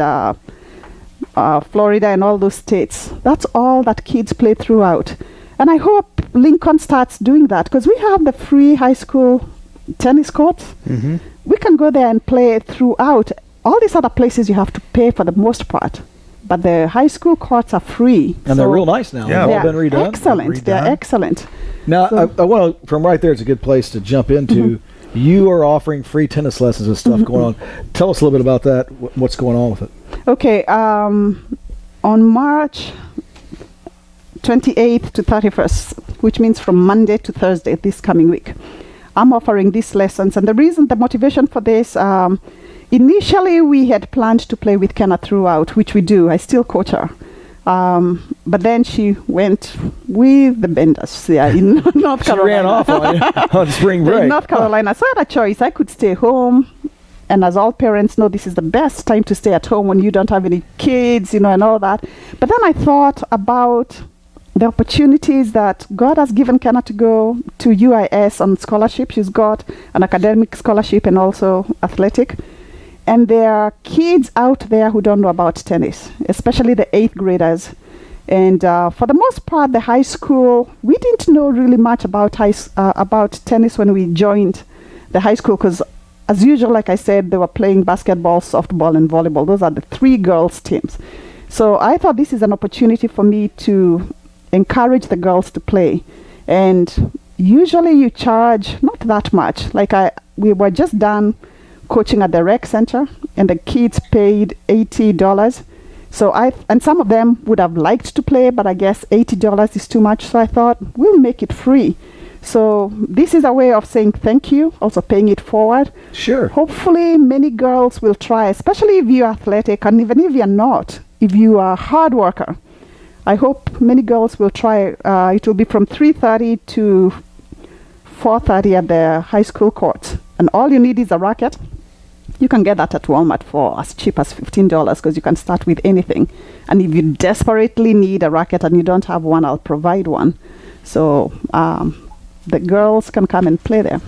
G: Florida and all those states, that's all that kids play throughout. And I hope Lincoln starts doing that, because we have the free high school tennis courts. Mm-hmm. We can go there and play throughout. All these other places you have to pay for the most part, but the high school courts are free.
B: And they're real nice now.
G: Yeah,
B: they've all been redone.
G: Excellent. They're excellent.
B: Now, I want to, from right there, it's a good place to jump into. Mm-hmm. You are offering free tennis lessons and stuff going on. Tell us a little bit about that, what's going on with it.
G: Okay. On March 28th to 31st, which means from Monday to Thursday this coming week, I'm offering these lessons. And the motivation for this, initially, we had planned to play with Kenna throughout, which we do. I still coach her. But then she went with the Benders in North Carolina. She
B: ran off on spring break.
G: In North Carolina. So I had a choice. I could stay home. And as all parents know, this is the best time to stay at home when you don't have any kids, and all that. But then I thought about the opportunities that God has given Kenna to go to UIS on scholarship. She's got an academic scholarship and also athletic. And there are kids out there who don't know about tennis, especially the 8th graders. And for the most part, the high school, we didn't know really much about tennis when we joined the high school, because as usual, like I said, they were playing basketball, softball, and volleyball. Those are the 3 girls' teams. So I thought this is an opportunity for me to encourage the girls to play. And usually you charge not that much. We were just done coaching at the rec center, and the kids paid $80. And some of them would have liked to play, but I guess $80 is too much. So I thought we'll make it free. So this is a way of saying thank you, also paying it forward.
B: Sure.
G: Hopefully many girls will try, especially if you're athletic, and even if you're not, if you are a hard worker. I hope many girls will try. It will be from 3:30 to 4:30 at the high school court. And all you need is a racket. You can get that at Walmart for as cheap as $15 because you can start with anything. And if you desperately need a racket and you don't have one, I'll provide one. So the girls can come and play there.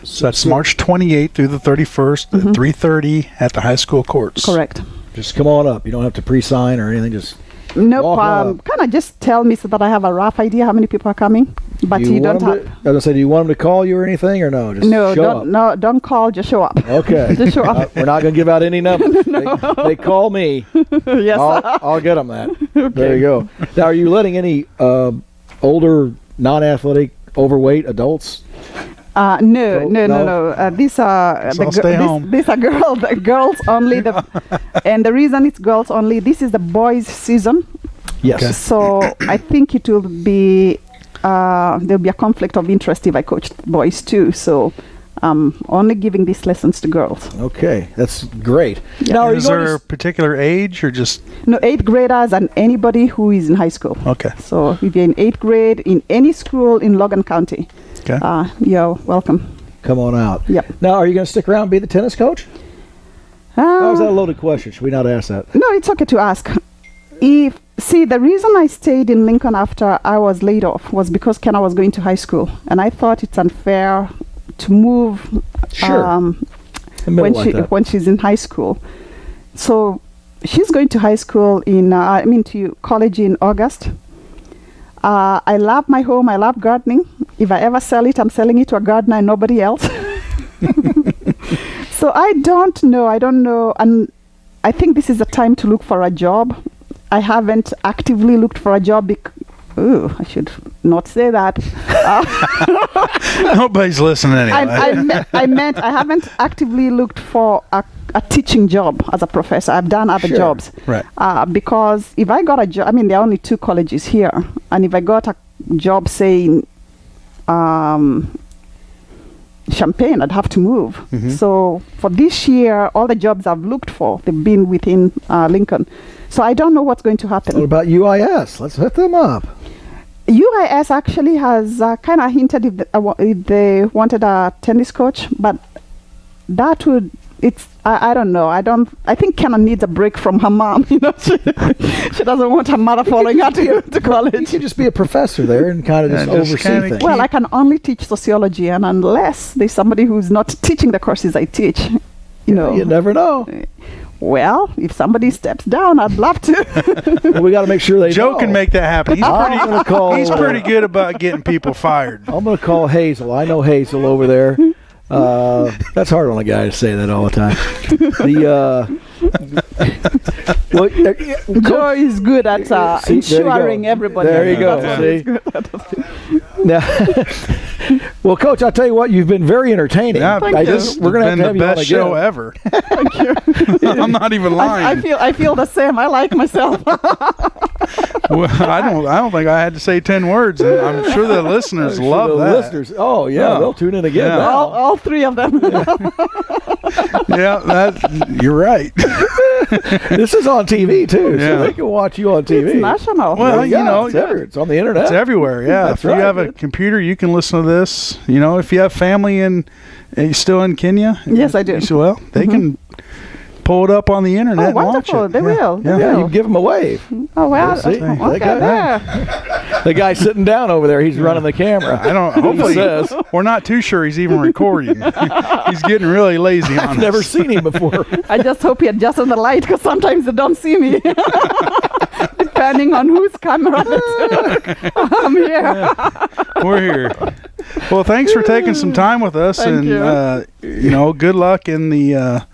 A: So that's March 28th through the 31st at 3:30 at the high school courts.
G: Correct.
B: Just come on up. You don't have to pre-sign or anything. Just
G: Nope. Kind of just tell me so that I have a rough idea how many people are coming. But you don't have.
B: As I said, do you want them to call you or anything, or no? Just show up.
G: Don't call. Just show up.
B: Okay.
G: Just show up.
B: We're not going to give out any numbers. They call me.
G: Yes.
B: I'll get them that. Okay. There you go. Now, are you letting any older, non-athletic, overweight adults?
G: No. These are these are girls only. And the reason it's girls only, this is the boys' season.
B: Yes.
G: Okay. So I think it will be there'll be a conflict of interest if I coach boys too. So I'm only giving these lessons to girls.
B: Okay, that's great.
G: Yeah.
B: Now,
A: is there a particular age or just?
G: No, 8th graders and anybody who is in high school.
A: Okay.
G: So if you're in 8th grade in any school in Logan County, you're welcome.
B: Come on out.
G: Yep.
B: Now, are you going to stick around and be the tennis coach? Or is that a loaded question? Should we not ask that?
G: No, it's okay to ask. The reason I stayed in Lincoln after I was laid off was because Kenna was going to high school, and I thought it's unfair to move when she's in high school. So she's going to high school to college in August. I love my home. I love gardening. If I ever sell it, I'm selling it to a gardener and nobody else. So I don't know. And I think this is the time to look for a job. I haven't actively looked for a job. I should not say that.
A: Nobody's listening anyway.
G: I meant I haven't actively looked for a teaching job as a professor. I've done other jobs.
A: Right.
G: Because if I got a job, there are only 2 colleges here. And if I got a job, say, in Champaign, I'd have to move. Mm-hmm. So for this year, all the jobs I've looked for, they've been within Lincoln. So I don't know what's going to happen.
B: What about UIS? Let's hit them up.
G: UIS actually has kind of hinted if they wanted a tennis coach, but that would, I don't know. I think Kenna needs a break from her mom. She doesn't want her mother following her to college.
B: You could just be a professor there and kind of just oversee things.
G: Well, I can only teach sociology, and unless there's somebody who's not teaching the courses I teach,
B: You never know.
G: Well, if somebody steps down, I'd love to.
B: Well, we got to make sure they
A: Joe
B: know.
A: can make that happen. He's pretty good about getting people fired.
B: I'm going to call Hazel. I know Hazel over there. That's hard on a guy to say that all the time.
G: Joe is good at ensuring everybody.
B: There you go. Now, well, Coach, I'll tell you what, you've been very entertaining.
A: Yeah,
G: we're
A: going to have the best show ever.
G: Thank you.
A: I'm not even lying.
G: I feel the same. I like myself.
A: Well, I don't think I had to say 10 words. And I'm sure the listeners love that.
B: Listeners, they'll tune in again.
A: Yeah.
G: All 3 of them.
A: Yeah, you're right.
B: This is on TV too, so they can watch you on TV.
G: It's national.
A: Well,
B: it's on the internet.
A: It's everywhere. Yeah,
B: That's
A: if you have a computer, you can listen to this. If you have family and you're still in Kenya,
G: yes, I do.
A: Well, they can pull it up on the internet and watch
G: wonderful.
A: it.
G: They will.
B: Yeah, you give them a wave.
G: Oh, well.
B: The guy sitting down over there, he's running the camera.
A: Hopefully, we're not too sure he's even recording. He's getting really lazy on us.
B: I've never seen him before.
G: I just hope he adjusts the light, because sometimes they don't see me. Depending on whose camera I'm here.
A: Yeah, we're here. Well, thanks for taking some time with us.
G: Thank
A: you. Good luck in the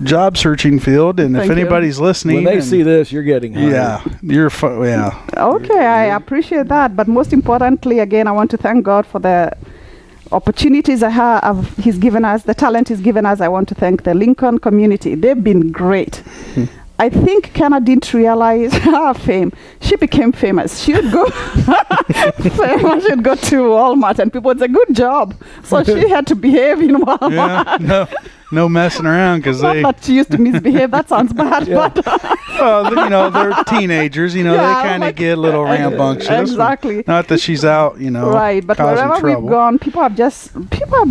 A: job searching field, and if anybody's listening,
B: when they see this, you're getting hired.
G: Okay, I appreciate that, but most importantly, again, I want to thank God for the opportunities He's given us, the talent He's given us. I want to thank the Lincoln community. They've been great. I think Kenna didn't realize her fame. She became famous. She would go she'd go to Walmart and people would say, good job. So she had to behave in Walmart.
A: No messing around because
G: Not
A: they,
G: that she used to misbehave. That sounds bad, but
A: they're teenagers. They kind of get a little rambunctious.
G: Exactly.
A: Not that she's out,
G: right. But
A: causing
G: wherever
A: trouble.
G: we've gone, people have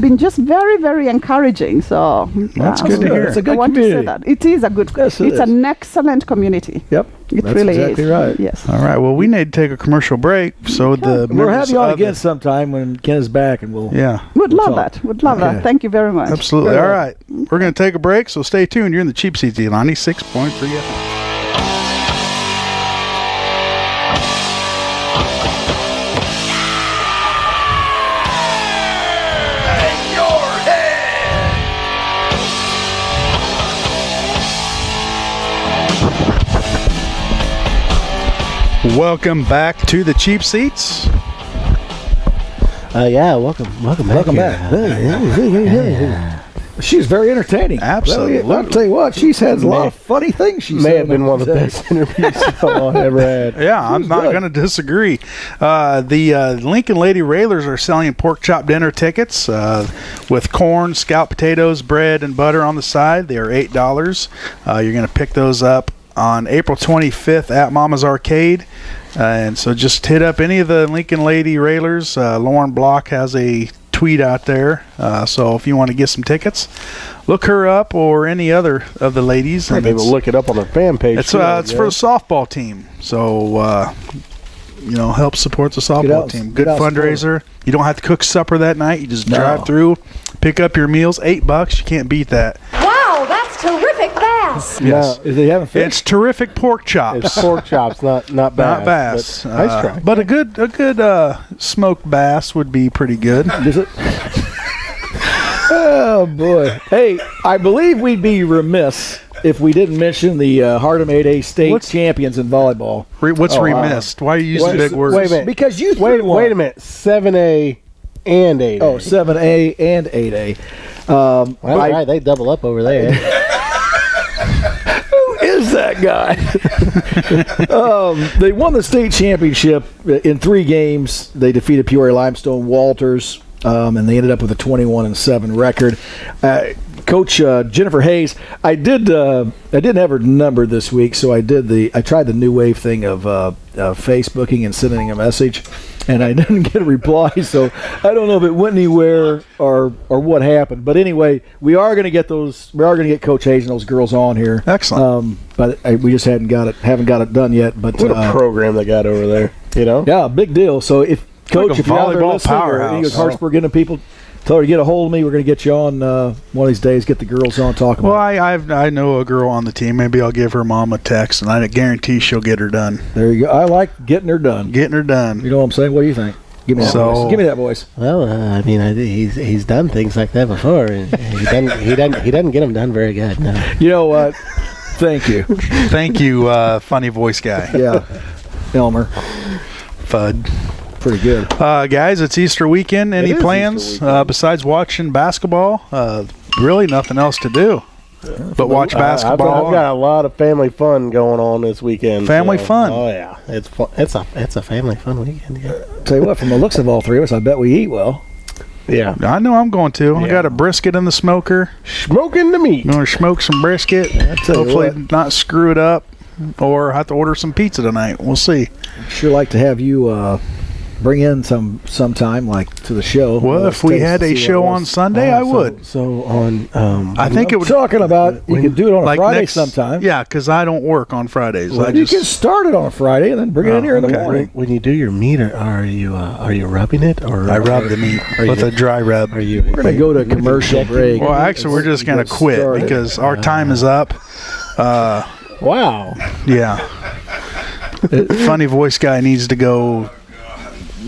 G: been just very, very encouraging. So
A: That's good to hear.
B: It's a
G: I
B: good
G: want
B: community.
G: to say that it is a good.
B: Yes, it
G: it's
B: is.
G: an excellent community.
B: Yep.
G: It
B: That's
G: really
B: exactly
G: is.
B: right.
G: Yes.
A: All right. Well, we need to take a commercial break. So the
B: We'll have
A: members
B: you on
A: of
B: again
A: the-
B: sometime when Ken is back, and we'll.
A: Yeah.
G: Would
B: We'll
G: love
B: talk.
G: that. Would love
B: Okay.
G: that. Thank you very much.
A: Absolutely.
B: Very
A: All
B: well.
A: right. We're going to take a break, so stay tuned. You're in the Cheap Seats 96.3 FM. Welcome back to the Cheap Seats.
D: Yeah, welcome back.
B: Welcome
D: here.
B: back. She's very entertaining.
A: Absolutely.
B: Well, I'll tell you what, she's had a lot of funny things she's
C: May
B: said
C: have been one of the best interviews I've ever had.
A: Yeah, I'm not
B: good.
A: going to disagree. The Lincoln Lady Railers are selling pork chop dinner tickets with corn, scalloped potatoes, bread, and butter on the side. They are $8. You're going to pick those up on April 25th at Mama's Arcade. And so just hit up any of the Lincoln Lady Railers. Lauren Block has a tweet out there. So if you want to get some tickets, look her up or any other of the ladies. And
C: Maybe we'll look it up on their fan page.
A: it's for the softball team. So, help support the softball
B: out-
A: team.
B: get
A: Good
B: out and
A: fundraiser. You don't have to cook supper that night. You just
B: No.
A: drive through, pick up your meals. $8. You can't beat that.
E: Wow, that's terrific bass.
A: Yes.
B: Is they having fish?
A: It's terrific pork chops.
C: It's pork chops, not bass.
A: Not bass.
C: But nice try.
A: But a good smoked bass would be pretty good.
B: Is it? Oh boy! Hey, I believe we'd be remiss if we didn't mention the Hardham 8A state
A: What's-
B: champions in volleyball.
A: What's
B: Oh,
A: remissed? Why are you using
B: What-
A: big words?
C: wait a minute.
B: Because you
C: Wait a minute. 7A and 8A.
B: Oh, 7A and 8A.
D: Well, right, they double up over there.
B: Who is that guy? They won the state championship in 3 games. They defeated Peoria Limestone Walters, and they ended up with a 21-7 record. Coach Jennifer Hayes, I didn't have her number this week, so I tried the new wave thing of Facebooking and sending a message, and I didn't get a reply. So I don't know if it went anywhere or what happened. But anyway, we are going to get Coach Hayes and those girls on here.
A: Excellent.
B: But we just haven't got it done yet. But
C: What a program they got over there,
B: yeah, big deal. So if Coach,
A: like a
B: if you're out there
A: volleyball
B: listening, or
A: powerhouse.
B: any of Hartsburg getting people, tell her to get a hold of me. We're going to get you on one of these days. Get the girls on talking.
A: Well,
B: about
A: I know a girl on the team. Maybe I'll give her mom a text, and I guarantee she'll get her done.
B: there you go. I like getting her done.
A: Getting her done.
B: You know what I'm saying? What do you think? Give me that voice. Give me that voice.
D: Well, I mean, he's done things like that before, and he doesn't get them done very good. No.
B: You know what? Thank you.
A: Thank you, funny voice guy.
B: Yeah, Elmer.
A: Fud.
B: Pretty good.
A: Guys, it's Easter weekend. Any
C: It is
A: plans
C: Easter weekend.
A: besides watching basketball? Really nothing else to do but watch basketball.
C: I've got a lot of family fun going on this weekend.
A: Family fun.
C: Oh yeah,
D: It's fun. It's a family fun weekend. Yeah.
B: Tell you what, from the looks of all 3 of us, I bet we eat well.
C: yeah.
A: I know I'm going to. I
C: Yeah.
A: got a brisket in the smoker.
C: Smoking the meat.
A: I'm going to smoke some brisket.
B: tell you
A: Hopefully
B: what.
A: not screw it up or have to order some pizza tonight. We'll see.
B: Sure like to have you bring in sometime like to the show.
A: Well, if we had a show on Sunday, I would.
C: So on.
A: I think it
B: I'm
A: would.
B: talking about you could do it on a Friday sometime.
A: Yeah, because I don't work on Fridays. I
B: You
A: just,
B: can start it on a Friday and then bring it in here in the
A: okay.
B: morning.
D: When you do your meat, are you rubbing it, or
A: I rub the meat with a dry rub.
D: Are you?
B: We're going to go to commercial break.
A: Well, actually, we're just going to quit
B: Start it.
A: because our time is up.
C: wow.
A: Yeah. Funny voice guy needs to go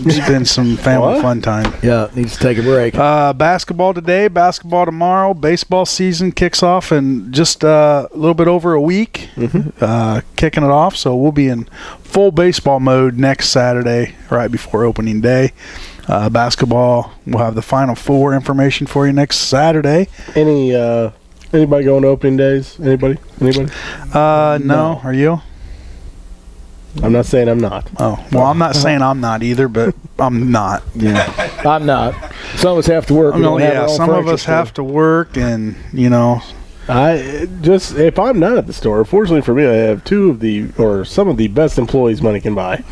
A: spend some family fun time.
B: Yeah, needs to take a break.
A: Basketball today, basketball tomorrow. Baseball season kicks off in just a little bit over a week, kicking it off. So we'll be in full baseball mode next Saturday, right before opening day. Basketball, we'll have the Final Four information for you next Saturday.
C: Anybody going to opening days? Anybody?
A: No. Are you?
C: I'm not saying I'm not.
A: Oh, well, I'm not saying I'm not either, but I'm not.
B: Yeah, I'm not. Some of us have to work.
A: Some of us have to work, and
C: if I'm not at the store, fortunately for me, I have some of the best employees money can buy.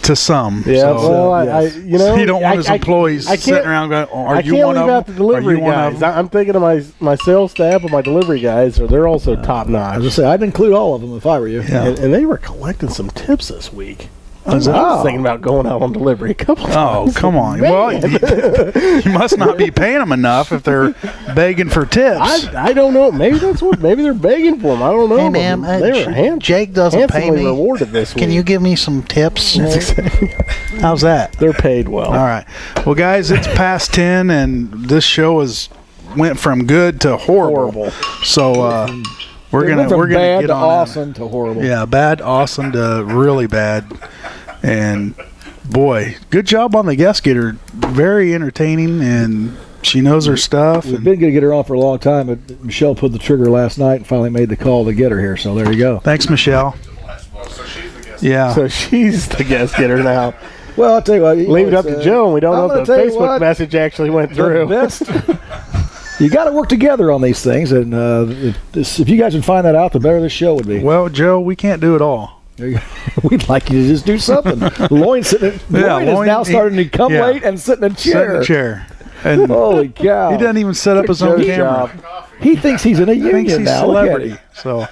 A: To some.
C: Yeah,
A: so, you don't want his employees sitting around going, "Are you one of them?"
C: I can't leave out the delivery guys. I'm thinking of my sales staff and my delivery guys, they're also top notch.
B: I was just say I'd include all of them if I were you.
A: Yeah.
C: And they were collecting some tips this week. I was thinking about going out on delivery a couple times.
A: Oh, come on.
C: Man.
A: Well, you must not be paying them enough if they're begging for tips.
C: I don't know. Maybe they're begging for them. I don't know.
H: Hey, ma'am, Jake doesn't pay me.
C: Rewarded this week.
H: Can you give me some tips?
A: How's that?
C: They're paid well.
A: All right. Well, guys, it's past 10, and this show went from good to horrible. So we're gonna get on
B: awesome to horrible.
A: Yeah, bad, awesome to really bad. And boy, good job on the guest getter. Very entertaining, and she knows her stuff.
B: We've been going to get her on for a long time, but Michelle pulled the trigger last night and finally made the call to get her here. So there you go.
A: Thanks, Michelle.
F: So she's the guest.
A: Yeah.
C: So she's the guest getter now.
B: Well, I'll tell you what.
C: Leave it up to Joe, and we don't know if the Facebook message actually went through.
B: You got to work together on these things, and if you guys would find that out, the better this show would be.
A: Well, Joe, we can't do it all.
B: We'd like you to just do something. Lloyd is now starting to come late and sit in a chair.
A: Sit in a chair. And
B: holy cow!
A: He doesn't even set up his own camera.
B: He thinks he's in a union
A: Thinks he's
B: now.
A: Celebrity. So.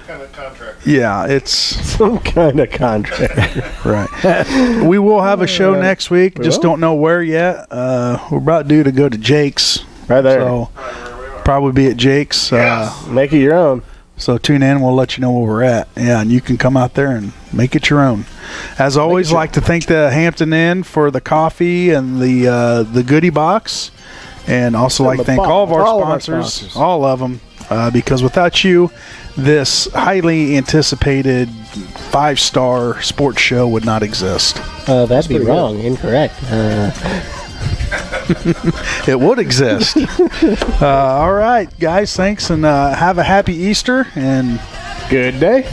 F: Kind of contract.
A: Yeah, it's
C: some kind of contract.
A: Right. We will have a show next week. Just don't know where yet. We're about due to go to Jake's.
C: Right there.
A: So probably be at Jake's.
C: Make it your own.
A: So tune in. We'll let you know where we're at. Yeah, and you can come out there and make it your own. As always, like to thank the Hampton Inn for the coffee and the goodie box, and also like to thank all of our sponsors, all of them, because without you, this highly anticipated 5-star sports show would not exist.
D: That'd be wrong. Incorrect.
A: It would exist. All right, guys, thanks, and have a happy Easter and
C: good day.